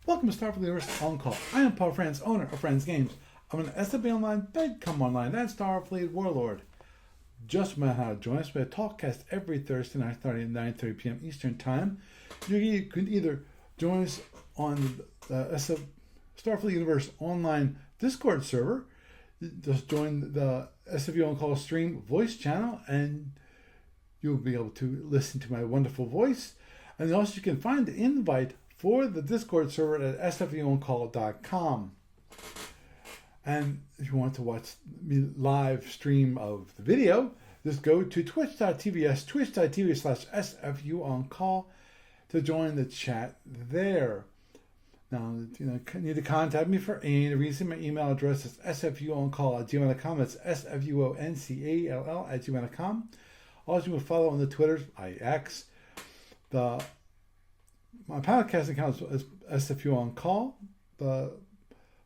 Welcome to Starfleet Universe On Call. I am Paul Franz, owner of Franz Games. I'm an SFU Online, Come Online, and Starfleet Warlord. Just remember how to join us. We have Talkcast every Thursday night starting at 9:30 p.m. Eastern Time. You can either join us on the Starfleet Universe Online Discord server. Just join the SFU On Call stream voice channel, and you'll be able to listen to my wonderful voice. And also you can find the invite for the Discord server at sfuoncall.com. And if you want to watch me live stream of the video, just go to twitch.tv/SFUOnCall to join the chat there. Now, you need to contact me for any reason. My email address is sfuoncall@gmail.com. It's sfuoncall@gmail.com. Also, you can follow on the Twitters, IX. My podcast account is SFU On Call. The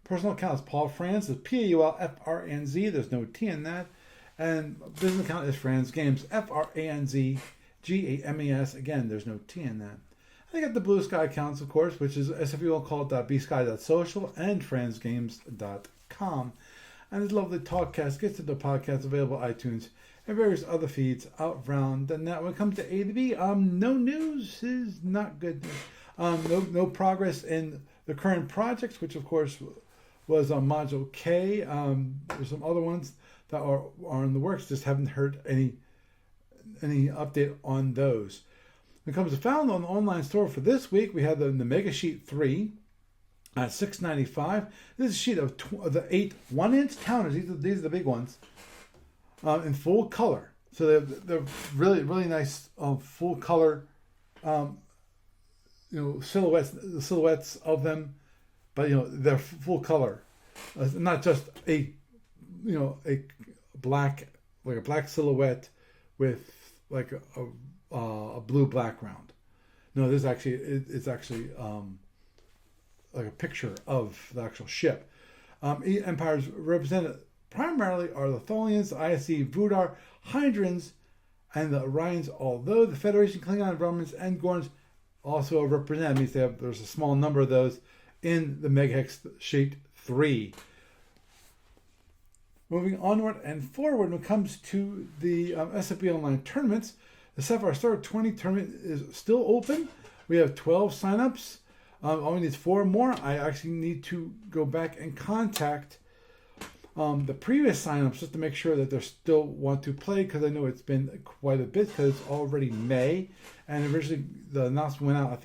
personal account is Paul Franz. It's PAULFRNZ. There's no T in that. And business account is Franz Games. FRANZGAMES. Again, there's no T in that. I got the Blue Sky accounts, of course, which is sfuoncall.bsky.social and franzgames.com. And this lovely Talkcast gets to the podcast available on iTunes and various other feeds out around the net. When it comes to A to B, no news is not good news. No progress in the current projects, which of course was on Module K. There's some other ones that are in the works. Just haven't heard any update on those. When it comes to found on the online store for this week, we have the Mega Sheet 3 at $6.95. This is a sheet of the 8 1-inch counters. These are the big ones. In full color, so they're really nice full color, silhouettes. The silhouettes of them, but they're full color, not just a black silhouette with like a blue background. No, this actually it's actually like a picture of the actual ship. Empires represented primarily are the Tholians, the ISC, Vudar, Hydrans, and the Orions, although the Federation, Klingon, Romans, and Gorns also are represented. It means there's a small number of those in the Megahex Sheet 3. Moving onward and forward, when it comes to the SFB Online tournaments, the Sapphire Star 20 tournament is still open. We have 12 signups. All we need is 4 more. I actually need to go back and contact the previous signups just to make sure that they still want to play, because I know it's been quite a bit, because it's already May, and originally the announcement went out, I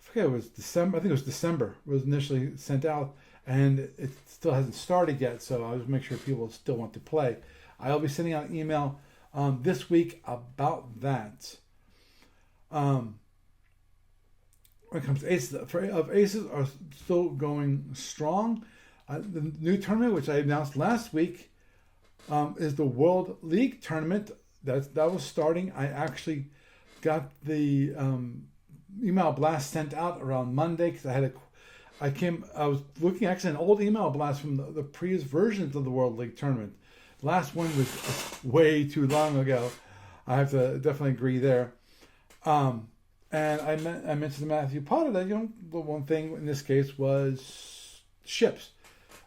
forget, it was December. I think it was December was initially sent out, and it still hasn't started yet, so I'll just make sure people still want to play. I'll be sending out an email this week about that. When it comes to Aces, Aces are still going strong. The new tournament, which I announced last week, is the World League tournament. That was starting. I actually got the email blast sent out around Monday, because I was looking actually at an old email blast from the previous versions of the World League tournament. The last one was way too long ago. I have to definitely agree there. And I mentioned to Matthew Potter that the one thing in this case was ships.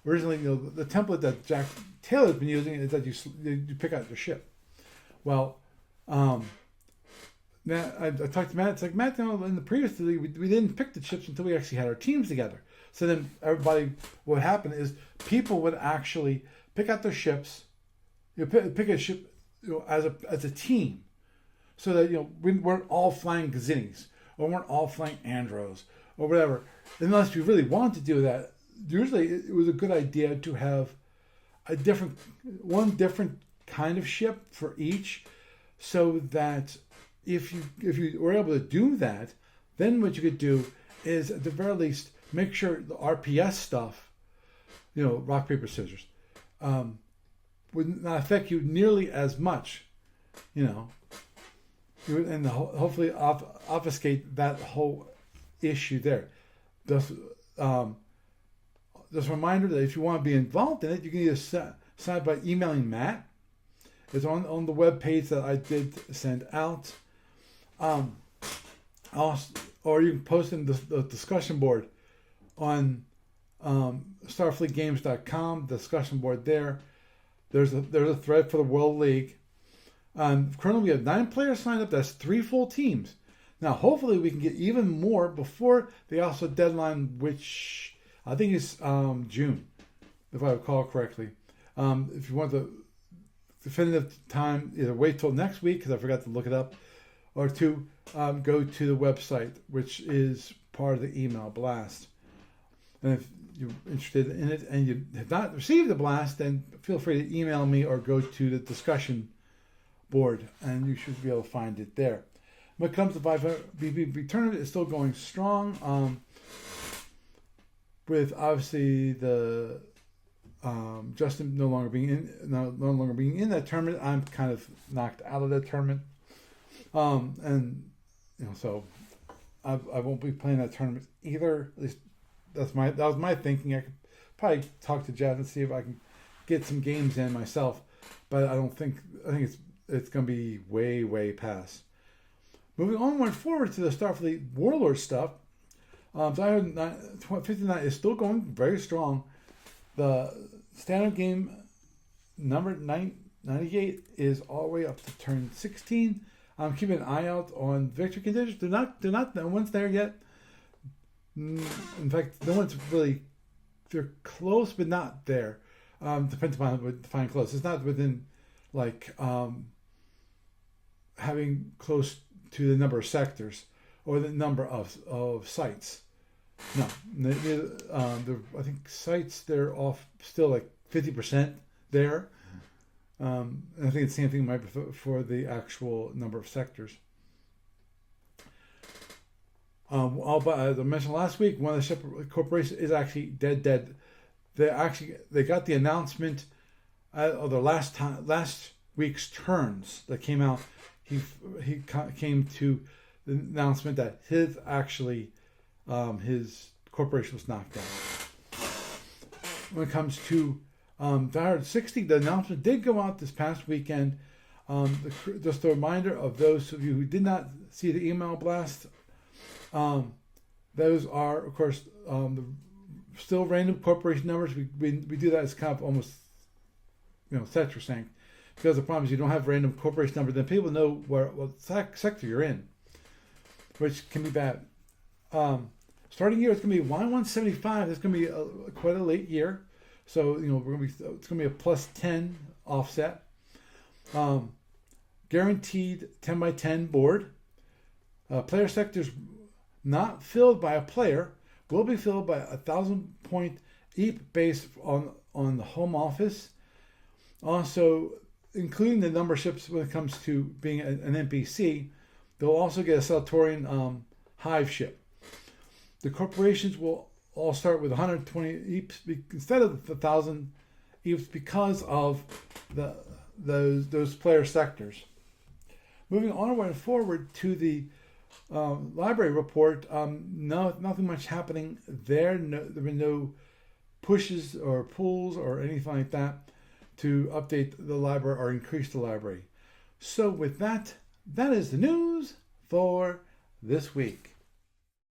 Originally, the template that Jack Taylor's been using is that you pick out your ship. Well, now I talked to Matt. It's like, Matt, in the previous league, we didn't pick the ships until we actually had our teams together. So then what happened is people would actually pick out their ships, pick a ship, as a team, so that we weren't all flying Gazinnis or weren't all flying Andros or whatever. Unless you really wanted to do that. Usually it was a good idea to have one different kind of ship for each, so that if you were able to do that, then what you could do is at the very least make sure the RPS stuff, rock, paper, scissors, would not affect you nearly as much, and hopefully obfuscate that whole issue there. Just a reminder that if you want to be involved in it, you can either sign by emailing Matt. It's on the web page that I did send out. Also, or you can post in the discussion board on starfleetgames.com, the discussion board there. There's a thread for the World League. Currently, we have 9 players signed up. That's 3 full teams. Now, hopefully, we can get even more before the also deadline, which I think is June, if I recall correctly. If you want the definitive time, either wait till next week, because I forgot to look it up, or 2, go to the website, which is part of the email blast. And if you're interested in it and you have not received the blast, then feel free to email me or go to the discussion board, and you should be able to find it there. When it comes to 500 BBB tournament, it's still going strong. With obviously the Justin no longer being in that tournament, I'm kind of knocked out of that tournament, and so I won't be playing that tournament either. At least that was my thinking. I could probably talk to Jeff and see if I can get some games in myself, but I think it's going to be way past. Moving onward forward to the Starfleet Warlord stuff, Diode 59 is still going very strong. The standard game number 98 is all the way up to turn 16. I'm keeping an eye out on victory conditions. No one's there yet. In fact, no one's really. They're close, but not there. Depends upon what define close. It's not within having close to the number of sectors or the number of sites. No, I think sites, they're off still like 50% there. And I think it's the same thing might be for the actual number of sectors. But as I mentioned last week, one of the ship corporations is actually dead. They got the announcement of the last week's turns that came out. He came to the announcement that his corporation was knocked down. When it comes to Diode 60, the announcement did go out this past weekend. Just a reminder of those of you who did not see the email blast. Those are, of course, still random corporation numbers. We do that as kind of almost, sacrosanct. Because the problem is you don't have random corporation number, then people know what sector you're in, which can be bad. Starting year, it's going to be Y175. It's going to be quite a late year. So, it's going to be a plus 10 offset. Guaranteed 10 by 10 board. Player sectors not filled by a player will be filled by 1,000 point EAP based on the home office. Also, including the number of ships when it comes to being an NPC, they'll also get a Centaurian hive ship. The corporations will all start with 120 EAPs instead of the 1,000 EAPs because of those player sectors. Moving onward and forward to the library report, nothing much happening there. There have been no pushes or pulls or anything like that to update the library or increase the library. So with that is the news for this week.